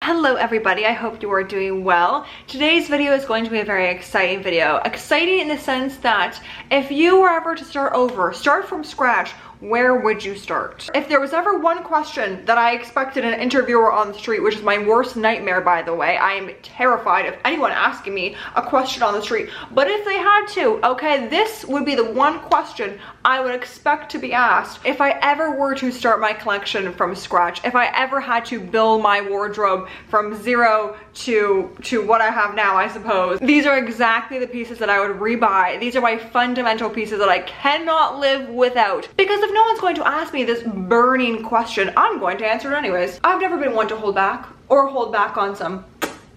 Hello everybody, I hope you are doing well. Today's video is going to be a very exciting video. Exciting in the sense that if you were ever to start over, start from scratch, where would you start? If there was ever one question that I expected an interviewer on the street, which is my worst nightmare by the way, I am terrified of anyone asking me a question on the street, but if they had to, okay, this would be the one question I would expect to be asked if I ever were to start my collection from scratch, if I ever had to build my wardrobe from zero to what I have now, I suppose. These are exactly the pieces that I would rebuy. These are my fundamental pieces that I cannot live without. Because if no one's going to ask me this burning question, I'm going to answer it anyways. I've never been one to hold back or hold back on some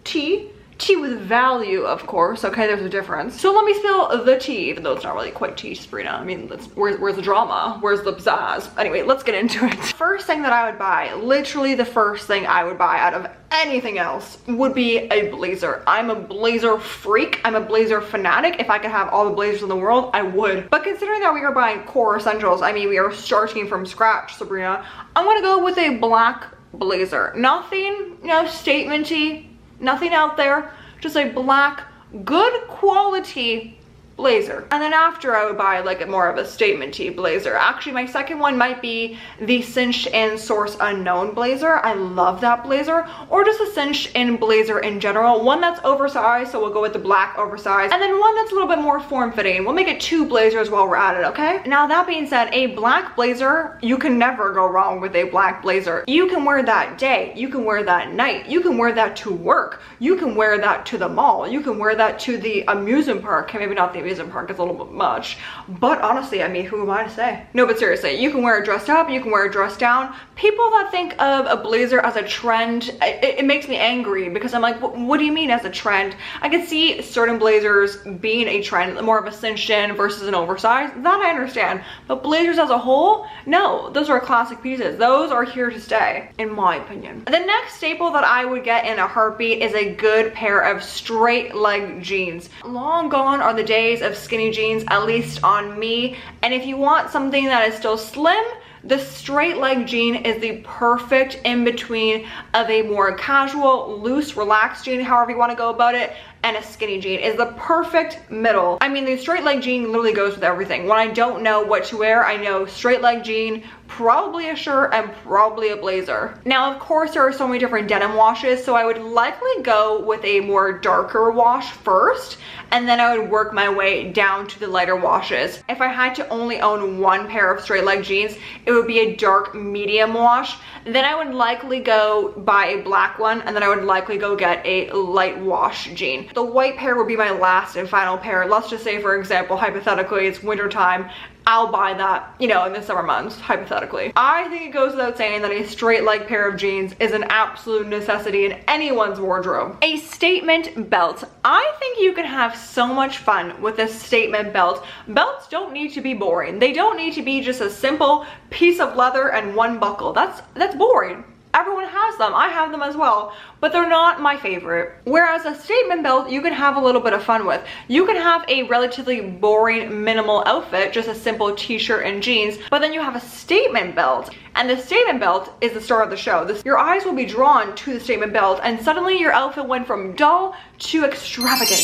tea. Tea with value, of course. Okay, there's a difference. So let me spill the tea, even though it's not really quite tea, Sabrina. I mean, where's the drama? Where's the pizzazz? Anyway, let's get into it. First thing that I would buy, literally the first thing I would buy out of anything else, would be a blazer. I'm a blazer freak. I'm a blazer fanatic. If I could have all the blazers in the world, I would. But considering that we are buying core essentials, I mean, we are starting from scratch, Sabrina, I'm gonna go with a black blazer. Nothing, you know, statement-y. Nothing out there, just a black, good quality blazer. And then after I would buy like more of a statement-y blazer. Actually, my second one might be the cinched in source unknown blazer. I love that blazer. Or just a cinched in blazer in general. One that's oversized, so we'll go with the black oversized. And then one that's a little bit more form-fitting. We'll make it two blazers while we're at it, okay? Now that being said, a black blazer, you can never go wrong with a black blazer. You can wear that day, you can wear that night, you can wear that to work, you can wear that to the mall, you can wear that to the amusement park. Okay, maybe not the amusement park, it's a little bit much, but honestly, I mean, who am I to say? No, but seriously, you can wear it dressed up, you can wear it dressed down. People that think of a blazer as a trend, it makes me angry because I'm like, what do you mean as a trend? I can see certain blazers being a trend, more of a cinched in versus an oversized, that I understand, but blazers as a whole, no, those are classic pieces. Those are here to stay, in my opinion. The next staple that I would get in a heartbeat is a good pair of straight leg jeans. Long gone are the days of skinny jeans, at least on me, and if you want something that is still slim, the straight leg jean is the perfect in between of a more casual, loose, relaxed jean, however you want to go about it, and a skinny jean is the perfect middle. I mean, the straight leg jean literally goes with everything. When I don't know what to wear, I know straight leg jean, probably a shirt, and probably a blazer. Now, of course, there are so many different denim washes, so I would likely go with a more darker wash first, and then I would work my way down to the lighter washes. If I had to only own one pair of straight leg jeans, it would be a dark medium wash. Then I would likely go buy a black one, and then I would likely go get a light wash jean. The white pair would be my last and final pair. Let's just say, for example, hypothetically, it's winter time. I'll buy that, you know, in the summer months, hypothetically. I think it goes without saying that a straight leg pair of jeans is an absolute necessity in anyone's wardrobe. A statement belt. I think you can have so much fun with a statement belt. Belts don't need to be boring. They don't need to be just a simple piece of leather and one buckle. That's boring. Everyone has them, I have them as well, but they're not my favorite. Whereas a statement belt, you can have a little bit of fun with. You can have a relatively boring, minimal outfit, just a simple t-shirt and jeans, but then you have a statement belt, and the statement belt is the star of the show. Your eyes will be drawn to the statement belt, and suddenly your outfit went from dull to extravagant.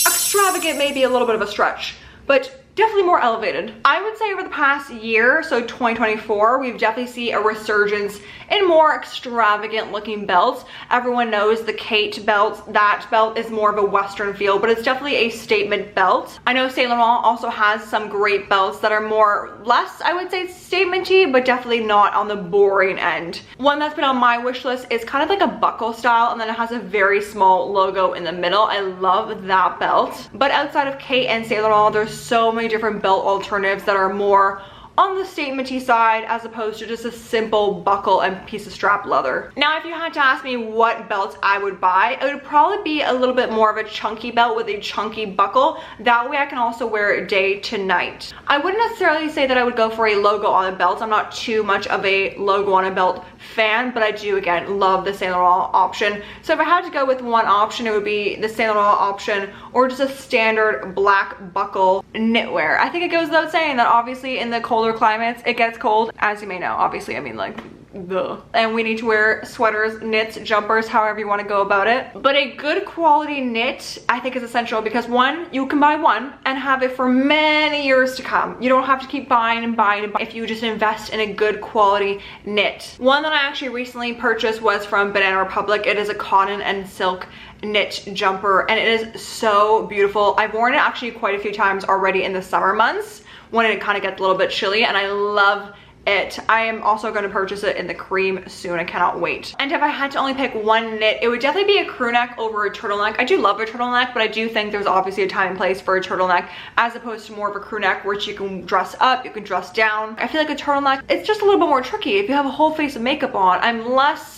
Extravagant may be a little bit of a stretch, but definitely more elevated. I would say over the past year, so 2024, we've definitely seen a resurgence in more extravagant looking belts. Everyone knows the Kate belt. That belt is more of a Western feel, but it's definitely a statement belt. I know Saint Laurent also has some great belts that are more, less, I would say, statement-y, but definitely not on the boring end. One that's been on my wish list is kind of like a buckle style, and then it has a very small logo in the middle. I love that belt. But outside of Kate and Saint Laurent, there's so many different belt alternatives that are more on the statement-y side as opposed to just a simple buckle and piece of strap leather. Now, if you had to ask me what belts I would buy, it would probably be a little bit more of a chunky belt with a chunky buckle. That way I can also wear it day to night. I wouldn't necessarily say that I would go for a logo on a belt. I'm not too much of a logo on a belt fan, but I do, again, love the Saint Laurent option. So if I had to go with one option, it would be the Saint Laurent option or just a standard black buckle knitwear. I think it goes without saying that obviously in the colder climates, it gets cold. As you may know, obviously, I mean, like, And we need to wear sweaters, knits, jumpers, however you want to go about it. But a good quality knit I think is essential because one, you can buy one and have it for many years to come. You don't have to keep buying and buying and buying if you just invest in a good quality knit. One that I actually recently purchased was from Banana Republic. It is a cotton and silk knit jumper and it is so beautiful. I've worn it actually quite a few times already in the summer months when it kind of gets a little bit chilly, and I love it. I am also going to purchase it in the cream soon. I cannot wait. And if I had to only pick one knit, it would definitely be a crew neck over a turtleneck. I do love a turtleneck, but I do think there's obviously a time and place for a turtleneck as opposed to more of a crew neck, which you can dress up, you can dress down. I feel like a turtleneck, it's just a little bit more tricky. If you have a whole face of makeup on, I'm less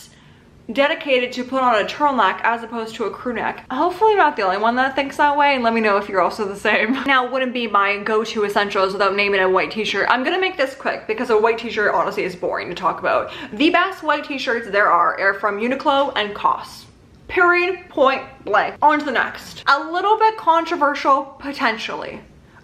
dedicated to put on a turtleneck as opposed to a crew neck. Hopefully I'm not the only one that thinks that way, and let me know if you're also the same. Now, wouldn't be my go-to essentials without naming a white t-shirt. I'm gonna make this quick because a white t-shirt honestly is boring to talk about. The best white t-shirts there are from Uniqlo and COS. Period, point blank. On to the next. A little bit controversial, potentially,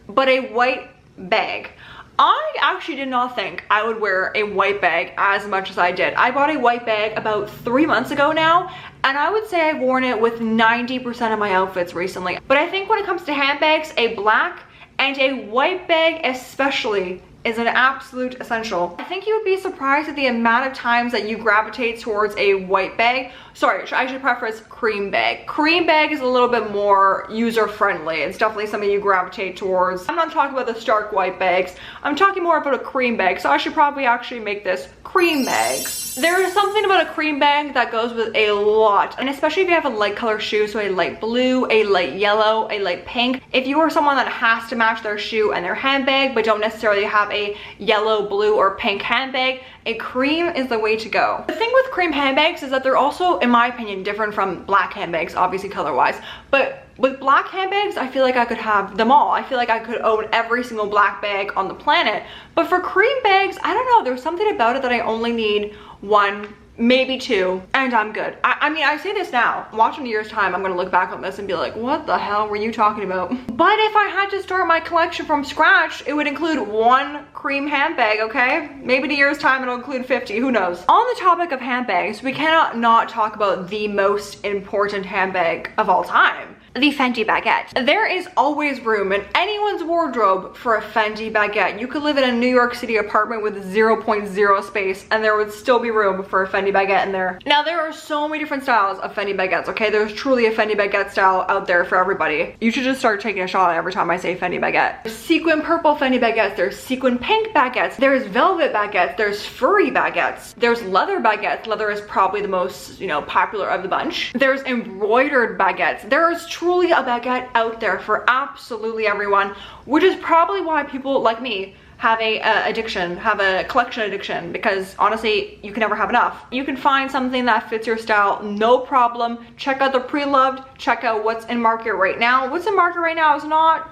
but a white bag. I actually did not think I would wear a white bag as much as I did. I bought a white bag about 3 months ago now, and I would say I've worn it with 90% of my outfits recently. But I think when it comes to handbags, a black and a white bag especially is an absolute essential. I think you would be surprised at the amount of times that you gravitate towards a white bag. Sorry, I should preface cream bag. Cream bag is a little bit more user-friendly. It's definitely something you gravitate towards. I'm not talking about the stark white bags. I'm talking more about a cream bag, so I should probably actually make this cream bags. There is something about a cream bag that goes with a lot, and especially if you have a light color shoe, so a light blue, a light yellow, a light pink. If you are someone that has to match their shoe and their handbag, but don't necessarily have a yellow, blue, or pink handbag, a cream is the way to go. The thing with cream handbags is that they're also, in my opinion, different from black handbags, obviously color-wise, but with black handbags, I feel like I could have them all. I feel like I could own every single black bag on the planet. But for cream bags, I don't know, there's something about it that I only need one, maybe two, and I'm good. I mean, I say this now. Watch in a year's time, I'm gonna look back on this and be like, what the hell were you talking about? But if I had to start my collection from scratch, it would include one cream handbag, okay? Maybe in a year's time it'll include 50, who knows? On the topic of handbags, we cannot not talk about the most important handbag of all time. The Fendi baguette. There is always room in anyone's wardrobe for a Fendi baguette. You could live in a New York City apartment with 0.0 space and there would still be room for a Fendi baguette in there. Now there are so many different styles of Fendi baguettes, okay? There's truly a Fendi baguette style out there for everybody. You should just start taking a shot every time I say Fendi baguette. There's sequin purple Fendi baguettes, there's sequin pink baguettes, there's velvet baguettes, there's furry baguettes, there's leather baguettes. Leather is probably the most, you know, popular of the bunch. There's embroidered baguettes. There's truly a baguette out there for absolutely everyone, which is probably why people like me have a collection addiction, because honestly, you can never have enough. You can find something that fits your style, no problem. Check out the pre-loved, check out what's in market right now. What's in market right now is not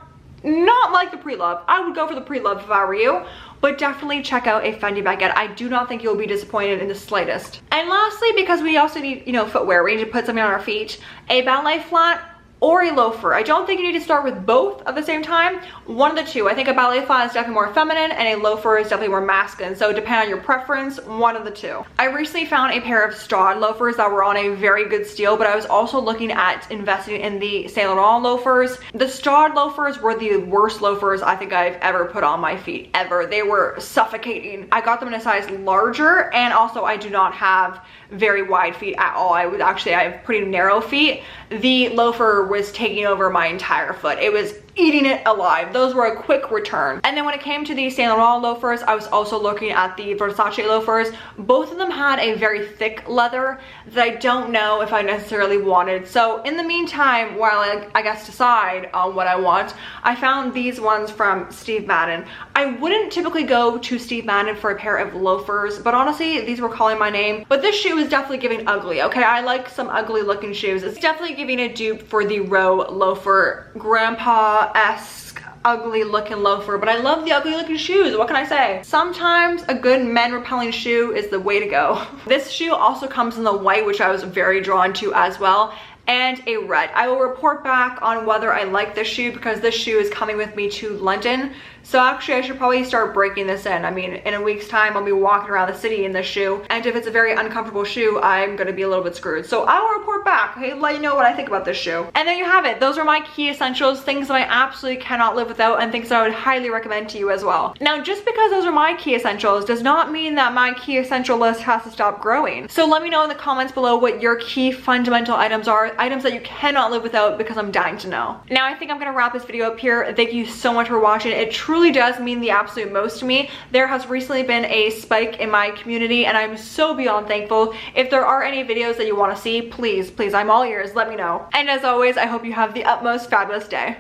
like the pre-loved. I would go for the pre-loved if I were you, but definitely check out a Fendi baguette. I do not think you'll be disappointed in the slightest. And lastly, because we also need, you know, footwear, we need to put something on our feet, a ballet flat or a loafer. I don't think you need to start with both at the same time. One of the two. I think a ballet flat is definitely more feminine and a loafer is definitely more masculine. So depending on your preference, one of the two. I recently found a pair of Strad loafers that were on a very good steal, but I was also looking at investing in the Saint Laurent loafers. The Strad loafers were the worst loafers I think I've ever put on my feet, ever. They were suffocating. I got them in a size larger, and also I do not have very wide feet at all. I have pretty narrow feet. The loafer was taking over my entire foot. It was eating it alive. Those were a quick return. And then when it came to the Saint Laurent loafers, I was also looking at the Versace loafers. Both of them had a very thick leather that I don't know if I necessarily wanted. So in the meantime, while I guess decide on what I want, I found these ones from Steve Madden. I wouldn't typically go to Steve Madden for a pair of loafers, but honestly, these were calling my name. But this shoe is definitely giving ugly, okay? I like some ugly looking shoes. It's definitely giving a dupe for the Row loafer. Grandpa-esque ugly looking loafer, but I love the ugly looking shoes. What can I say? Sometimes a good men repelling shoe is the way to go. This shoe also comes in the white, which I was very drawn to as well. and a red. I will report back on whether I like this shoe because this shoe is coming with me to London. So actually I should probably start breaking this in. I mean, in a week's time, I'll be walking around the city in this shoe. And if it's a very uncomfortable shoe, I'm gonna be a little bit screwed. So I will report back, okay, let you know what I think about this shoe. And there you have it. Those are my key essentials, things that I absolutely cannot live without and things that I would highly recommend to you as well. Now, just because those are my key essentials does not mean that my key essential list has to stop growing. So let me know in the comments below what your key fundamental items are, items that you cannot live without, because I'm dying to know. Now, I think I'm gonna wrap this video up here. Thank you so much for watching. It truly does mean the absolute most to me. There has recently been a spike in my community and I'm so beyond thankful. If there are any videos that you want to see, please, I'm all ears, let me know. And as always, I hope you have the utmost fabulous day.